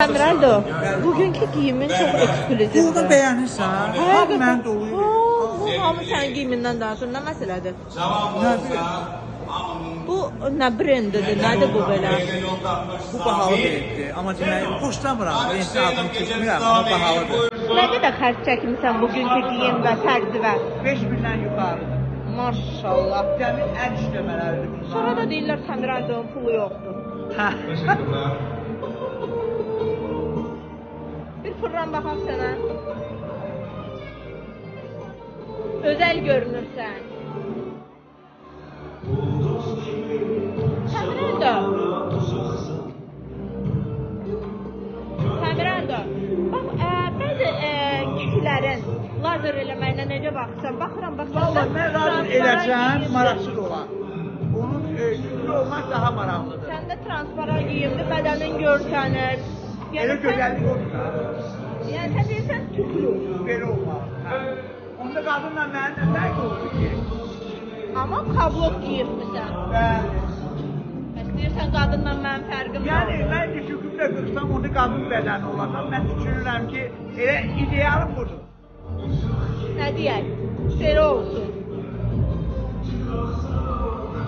Emraldo, bugünkü giyimin çox eksklüzivdir. Bunu bəyənirsən? Hamı mən doluyum. Bu hamı sənin giyimindən danışır. Nə məsələdir? Nə bilir? Bu nə brendidir, nədir bu belə? Bu bahalı brenddir. Amma demək, xoşlamıram. Brendin adını keçmirəm, amma bahalıdır. Nə qədər xərc çəkmisən bugünkü giyim və tərziyə? 5000-dən yuxarıdır. Maşallah. Dəmin əl işləmələridir bunlar. Sonra da deyirlər Emraldo'nun pulu yoxdur. Hə. Bir fırlan baxaq sənə. Özəl görünürsən. Emraldo, bax, bəzi kişilərin lazer eləməyinə necə baxırsan? Baxıram, Vallahi mən lazer eləsəm, maraqsız olar. Onun güclü olmaq daha maraqlıdır. Səndə transparan giyimli, bədənin görsənir. Elə gözəllik olur da. Yəni sən deyirsən tüklü. Belə olmalı. Hə. Onda qadınla mənim nə fərqi olur ki? Amma kablok giyirmisən. Bəli. Deyirsən qadınla mənim fərqim var. Yəni mən düşükümdə qırsam, onda qadın bədəni olacaq. Mən düşünürəm ki, elə idealım budur. Nə deyək? Belə olsun.